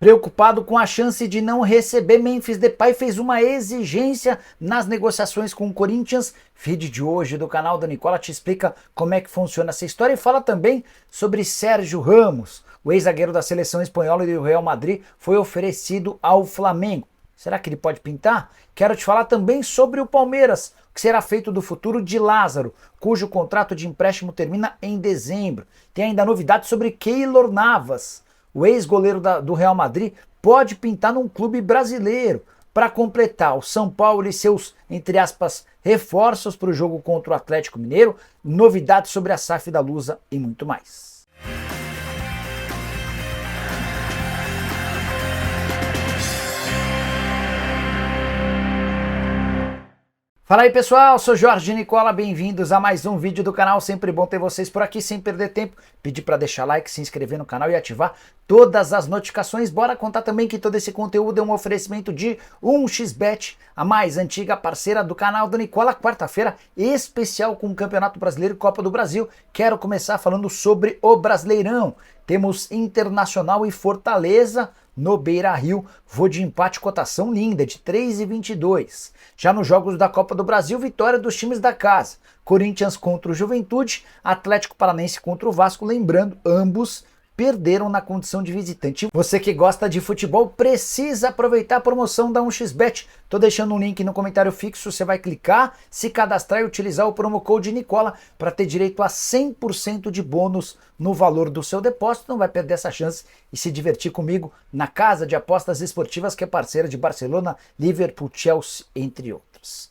Preocupado com a chance de não receber, Memphis Depay fez uma exigência nas negociações com o Corinthians. Vídeo de hoje do canal do Nicola te explica como é que funciona essa história e fala também sobre Sérgio Ramos. O ex-zagueiro da seleção espanhola e do Real Madrid foi oferecido ao Flamengo. Será que ele pode pintar? Quero te falar também sobre o Palmeiras, o que será feito do futuro de Lázaro, cujo contrato de empréstimo termina em dezembro. Tem ainda novidades sobre Keylor Navas. O ex-goleiro do Real Madrid pode pintar num clube brasileiro. Para completar, o São Paulo e seus, entre aspas, reforços para o jogo contra o Atlético Mineiro, novidades sobre a SAF da Lusa e muito mais. Fala aí pessoal, sou Jorge Nicola, bem-vindos a mais um vídeo do canal, sempre bom ter vocês por aqui, sem perder tempo, pedir para deixar like, se inscrever no canal e ativar todas as notificações. Bora contar também que todo esse conteúdo é um oferecimento de 1xBet, a mais antiga parceira do canal do Nicola. Quarta-feira especial com o Campeonato Brasileiro e Copa do Brasil. Quero começar falando sobre o Brasileirão. Temos Internacional e Fortaleza no Beira-Rio, vou de empate, cotação linda, de 3,22. Já nos jogos da Copa do Brasil, vitória dos times da casa. Corinthians contra o Juventude, Atlético Paranaense contra o Vasco, lembrando, ambos perderam na condição de visitante. Você que gosta de futebol precisa aproveitar a promoção da 1xBet. Tô deixando um link no comentário fixo, você vai clicar, se cadastrar e utilizar o promo code Nicola para ter direito a 100% de bônus no valor do seu depósito. Não vai perder essa chance e se divertir comigo na Casa de Apostas Esportivas, que é parceira de Barcelona, Liverpool, Chelsea, entre outros.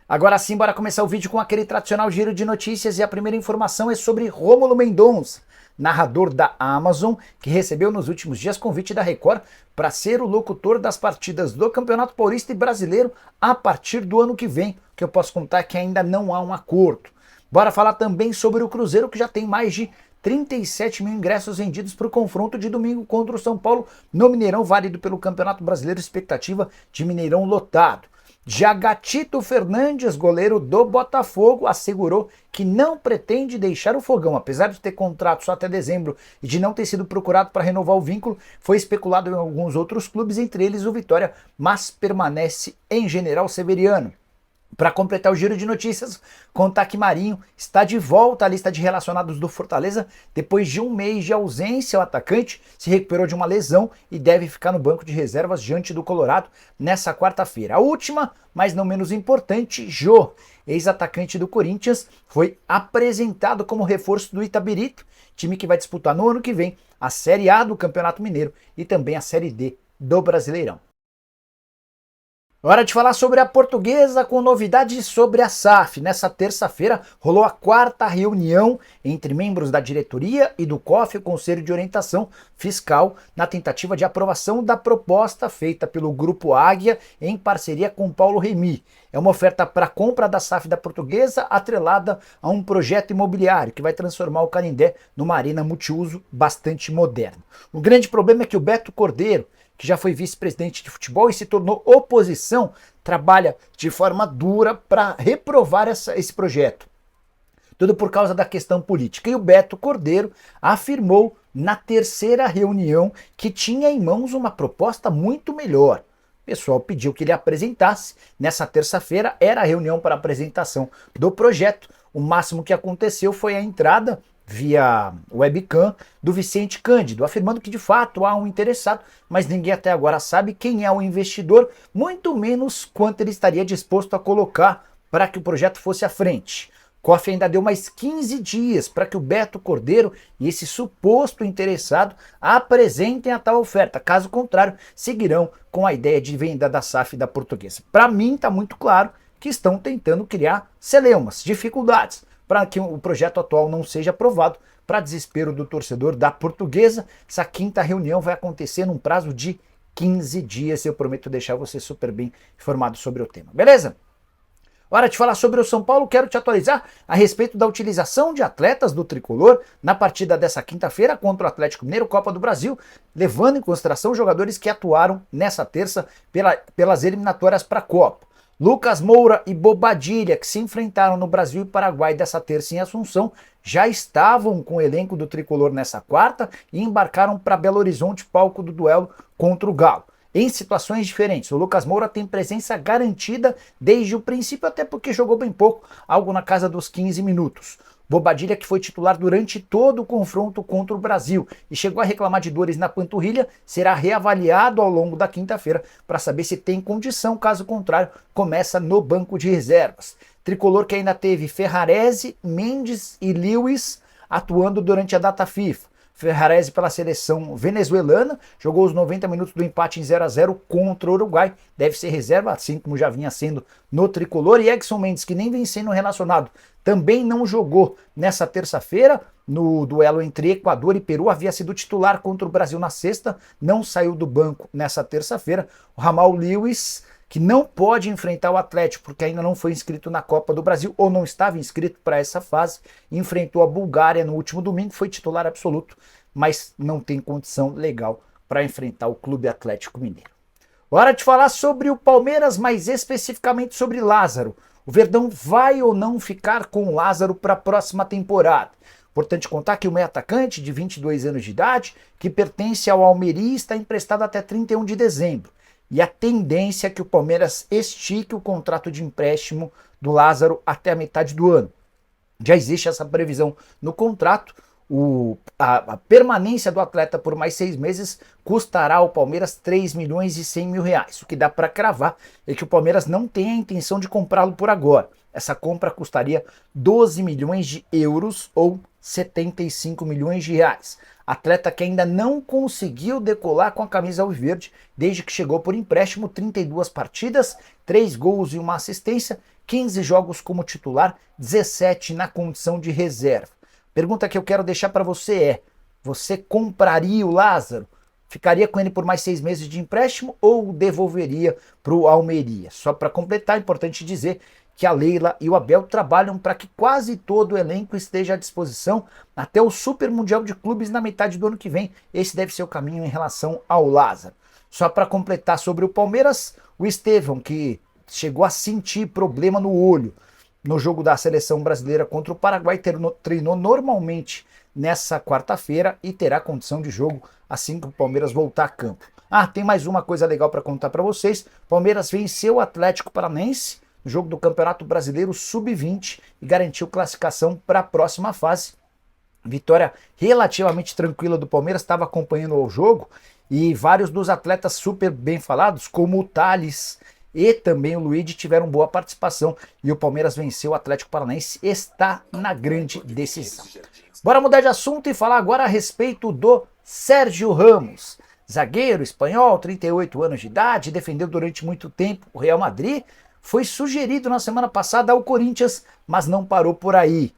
Agora sim, bora começar o vídeo com aquele tradicional giro de notícias e a primeira informação é sobre Rômulo Mendonça, narrador da Amazon, que recebeu nos últimos dias convite da Record para ser o locutor das partidas do Campeonato Paulista e Brasileiro a partir do ano que vem, que eu posso contar que ainda não há um acordo. Bora falar também sobre o Cruzeiro, que já tem mais de 37 mil ingressos vendidos para o confronto de domingo contra o São Paulo no Mineirão, válido pelo Campeonato Brasileiro, expectativa de Mineirão lotado. Já Gatito Fernandes, goleiro do Botafogo, assegurou que não pretende deixar o Fogão. Apesar de ter contrato só até dezembro e de não ter sido procurado para renovar o vínculo, foi especulado em alguns outros clubes, entre eles o Vitória, mas permanece em General Severiano. Para completar o giro de notícias, contar que Marinho está de volta à lista de relacionados do Fortaleza. Depois de um mês de ausência, o atacante se recuperou de uma lesão e deve ficar no banco de reservas diante do Colorado nessa quarta-feira. A última, mas não menos importante, Jô, ex-atacante do Corinthians, foi apresentado como reforço do Itabirito, time que vai disputar no ano que vem a Série A do Campeonato Mineiro e também a Série D do Brasileirão. Hora de falar sobre a Portuguesa com novidades sobre a SAF. Nessa terça-feira rolou a quarta reunião entre membros da diretoria e do COF, o Conselho de Orientação Fiscal, na tentativa de aprovação da proposta feita pelo Grupo Águia em parceria com Paulo Remy. É uma oferta para compra da SAF da Portuguesa atrelada a um projeto imobiliário que vai transformar o Canindé numa arena multiuso bastante moderna. O grande problema é que o Beto Cordeiro, que já foi vice-presidente de futebol e se tornou oposição, trabalha de forma dura para reprovar esse projeto. Tudo por causa da questão política. E o Beto Cordeiro afirmou na terceira reunião que tinha em mãos uma proposta muito melhor. O pessoal pediu que ele apresentasse. Nessa terça-feira era a reunião para apresentação do projeto. O máximo que aconteceu foi a entrada via webcam do Vicente Cândido, afirmando que de fato há um interessado, mas ninguém até agora sabe quem é o investidor, muito menos quanto ele estaria disposto a colocar para que o projeto fosse à frente. COF ainda deu mais 15 dias para que o Beto Cordeiro e esse suposto interessado apresentem a tal oferta. Caso contrário, seguirão com a ideia de venda da SAF da Portuguesa. Para mim está muito claro que estão tentando criar celeumas, dificuldades, para que o projeto atual não seja aprovado, para desespero do torcedor da Portuguesa. Essa quinta reunião vai acontecer num prazo de 15 dias, eu prometo deixar você super bem informado sobre o tema, beleza? Hora de falar sobre o São Paulo, quero te atualizar a respeito da utilização de atletas do Tricolor na partida dessa quinta-feira contra o Atlético Mineiro, Copa do Brasil, levando em consideração jogadores que atuaram nessa terça pelas eliminatórias para a Copa. Lucas Moura e Bobadilha, que se enfrentaram no Brasil e Paraguai dessa terça em Assunção, já estavam com o elenco do tricolor nessa quarta e embarcaram para Belo Horizonte, palco do duelo contra o Galo. Em situações diferentes, o Lucas Moura tem presença garantida desde o princípio, até porque jogou bem pouco, algo na casa dos 15 minutos. Bobadilha, que foi titular durante todo o confronto contra o Brasil e chegou a reclamar de dores na panturrilha, será reavaliado ao longo da quinta-feira para saber se tem condição, caso contrário, começa no banco de reservas. Tricolor que ainda teve Ferrarese, Mendes e Lewis atuando durante a data FIFA. Ferrarese pela seleção venezuelana, jogou os 90 minutos do empate em 0-0 contra o Uruguai, deve ser reserva, assim como já vinha sendo no tricolor. E Edson Mendes, que nem vem sendo relacionado, também não jogou nessa terça-feira, no duelo entre Equador e Peru, havia sido titular contra o Brasil na sexta, não saiu do banco nessa terça-feira. O Jamal Lewis, que não pode enfrentar o Atlético porque ainda não foi inscrito na Copa do Brasil ou não estava inscrito para essa fase, enfrentou a Bulgária no último domingo, foi titular absoluto, mas não tem condição legal para enfrentar o Clube Atlético Mineiro. Hora de falar sobre o Palmeiras, mais especificamente sobre Lázaro. O Verdão vai ou não ficar com o Lázaro para a próxima temporada? Importante contar que o meio-atacante de 22 anos de idade, que pertence ao Almeria, está emprestado até 31 de dezembro. E a tendência é que o Palmeiras estique o contrato de empréstimo do Lázaro até a metade do ano. Já existe essa previsão no contrato. A permanência do atleta por mais 6 meses custará ao Palmeiras 3 milhões e 100 mil reais. O que dá para cravar é que o Palmeiras não tem a intenção de comprá-lo por agora. Essa compra custaria 12 milhões de euros ou 75 milhões de reais. Atleta que ainda não conseguiu decolar com a camisa alviverde desde que chegou por empréstimo, 32 partidas, 3 gols e 1 assistência, 15 jogos como titular, 17 na condição de reserva. Pergunta que eu quero deixar para você é: você compraria o Lázaro? Ficaria com ele por mais 6 meses de empréstimo ou devolveria para o Almeria? Só para completar, é importante dizer que a Leila e o Abel trabalham para que quase todo o elenco esteja à disposição até o Super Mundial de Clubes na metade do ano que vem. Esse deve ser o caminho em relação ao Lázaro. Só para completar sobre o Palmeiras, o Estevão, que chegou a sentir problema no olho no jogo da seleção brasileira contra o Paraguai, treinou normalmente nessa quarta-feira e terá condição de jogo assim que o Palmeiras voltar a campo. Tem mais uma coisa legal para contar para vocês. O Palmeiras venceu o Atlético Paranaense no jogo do Campeonato Brasileiro Sub-20 e garantiu classificação para a próxima fase. Vitória relativamente tranquila do Palmeiras, estava acompanhando o jogo e vários dos atletas super bem falados, como o Thales e também o Luigi, tiveram boa participação e o Palmeiras venceu o Atlético Paranaense, está na grande decisão. Bora mudar de assunto e falar agora a respeito do Sérgio Ramos. Zagueiro espanhol, 38 anos de idade, defendeu durante muito tempo o Real Madrid, foi sugerido na semana passada ao Corinthians, mas não parou por aí.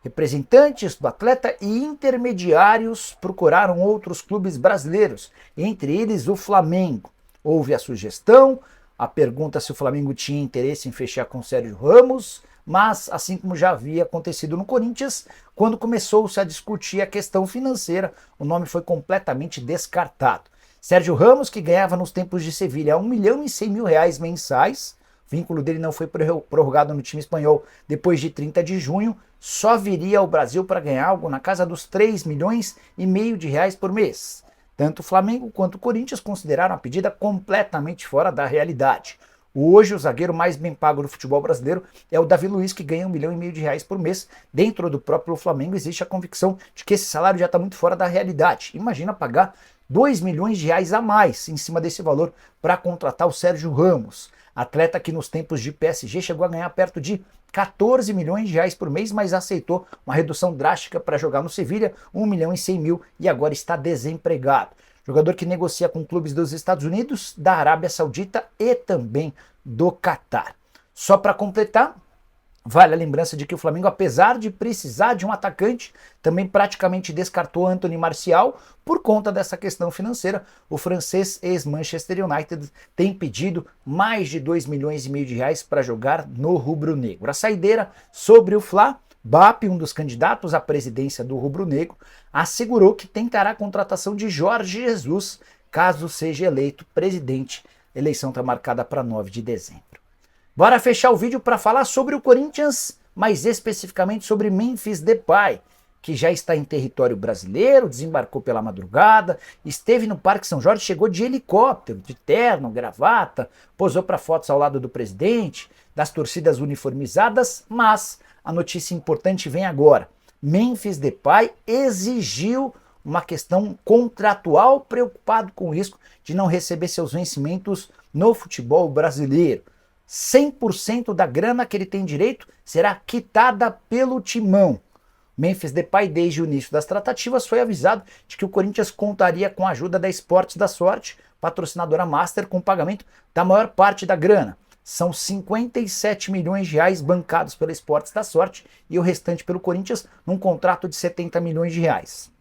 Representantes do atleta e intermediários procuraram outros clubes brasileiros, entre eles o Flamengo. Houve a sugestão, a pergunta se o Flamengo tinha interesse em fechar com Sérgio Ramos, mas assim como já havia acontecido no Corinthians, quando começou-se a discutir a questão financeira, o nome foi completamente descartado. Sérgio Ramos, que ganhava nos tempos de Sevilha 1 milhão e 100 mil reais mensais, o vínculo dele não foi prorrogado no time espanhol depois de 30 de junho, só viria ao Brasil para ganhar algo na casa dos 3 milhões e meio de reais por mês. Tanto o Flamengo quanto o Corinthians consideraram a pedida completamente fora da realidade. Hoje, o zagueiro mais bem pago do futebol brasileiro é o Davi Luiz, que ganha 1 milhão e meio de reais por mês. Dentro do próprio Flamengo existe a convicção de que esse salário já está muito fora da realidade. Imagina pagar 2 milhões de reais a mais em cima desse valor para contratar o Sérgio Ramos. Atleta que nos tempos de PSG chegou a ganhar perto de 14 milhões de reais por mês, mas aceitou uma redução drástica para jogar no Sevilha, 1 milhão e 100 mil, e agora está desempregado. Jogador que negocia com clubes dos Estados Unidos, da Arábia Saudita e também do Catar. Só para completar, vale a lembrança de que o Flamengo, apesar de precisar de um atacante, também praticamente descartou Anthony Martial por conta dessa questão financeira. O francês ex-Manchester United tem pedido mais de 2 milhões e meio de reais para jogar no rubro-negro. A saideira sobre o Fla, BAP, um dos candidatos à presidência do rubro-negro, assegurou que tentará a contratação de Jorge Jesus, caso seja eleito presidente. A eleição está marcada para 9 de dezembro. Bora fechar o vídeo para falar sobre o Corinthians, mais especificamente sobre Memphis Depay, que já está em território brasileiro, desembarcou pela madrugada, esteve no Parque São Jorge, chegou de helicóptero, de terno, gravata, posou para fotos ao lado do presidente, das torcidas uniformizadas, mas a notícia importante vem agora. Memphis Depay exigiu uma questão contratual, preocupado com o risco de não receber seus vencimentos no futebol brasileiro. 100% da grana que ele tem direito será quitada pelo Timão. Memphis Depay, desde o início das tratativas, foi avisado de que o Corinthians contaria com a ajuda da Esportes da Sorte, patrocinadora master, com o pagamento da maior parte da grana. São 57 milhões de reais bancados pela Esportes da Sorte e o restante pelo Corinthians num contrato de 70 milhões de reais.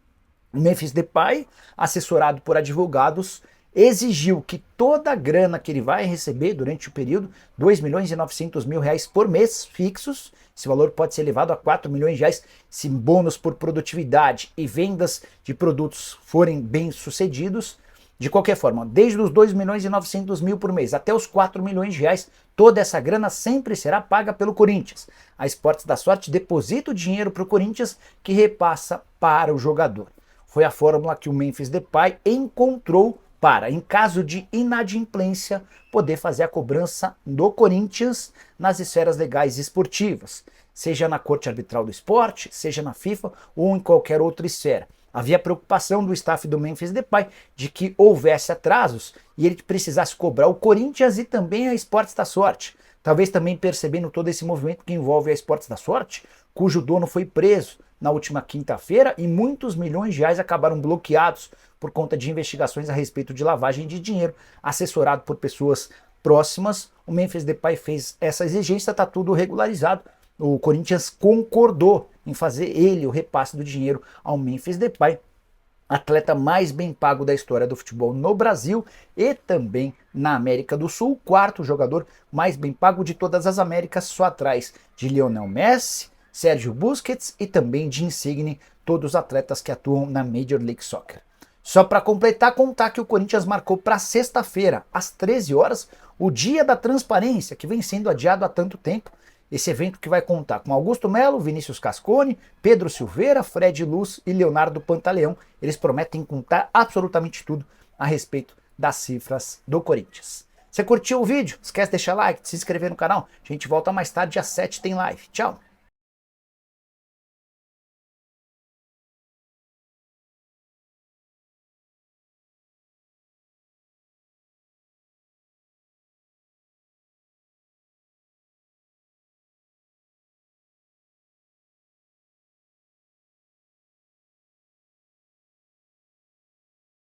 O Memphis Depay, assessorado por advogados, exigiu que toda a grana que ele vai receber durante o período, 2 milhões e 900 mil reais por mês fixos, esse valor pode ser elevado a 4 milhões de reais se bônus por produtividade e vendas de produtos forem bem sucedidos. De qualquer forma, desde os 2 milhões e 900 mil por mês até os 4 milhões de reais, toda essa grana sempre será paga pelo Corinthians. A Esportes da Sorte deposita o dinheiro para o Corinthians, que repassa para o jogador. Foi a fórmula que o Memphis Depay encontrou para, em caso de inadimplência, poder fazer a cobrança do Corinthians nas esferas legais e esportivas, seja na Corte Arbitral do Esporte, seja na FIFA ou em qualquer outra esfera. Havia preocupação do staff do Memphis Depay de que houvesse atrasos e ele precisasse cobrar o Corinthians e também a Esportes da Sorte. Talvez também percebendo todo esse movimento que envolve a Esportes da Sorte, cujo dono foi preso na última quinta-feira e muitos milhões de reais acabaram bloqueados por conta de investigações a respeito de lavagem de dinheiro, assessorado por pessoas próximas. O Memphis Depay fez essa exigência, está tudo regularizado. O Corinthians concordou em fazer ele o repasse do dinheiro ao Memphis Depay, atleta mais bem pago da história do futebol no Brasil e também na América do Sul, quarto jogador mais bem pago de todas as Américas, só atrás de Lionel Messi, Sérgio Busquets e também de Insigne, todos os atletas que atuam na Major League Soccer. Só para completar, contar que o Corinthians marcou para sexta-feira, às 13 horas, o Dia da Transparência, que vem sendo adiado há tanto tempo. Esse evento que vai contar com Augusto Melo, Vinícius Cascone, Pedro Silveira, Fred Luz e Leonardo Pantaleão. Eles prometem contar absolutamente tudo a respeito das cifras do Corinthians. Você curtiu o vídeo? Esquece de deixar like, de se inscrever no canal. A gente volta mais tarde, às 7 tem live. Tchau!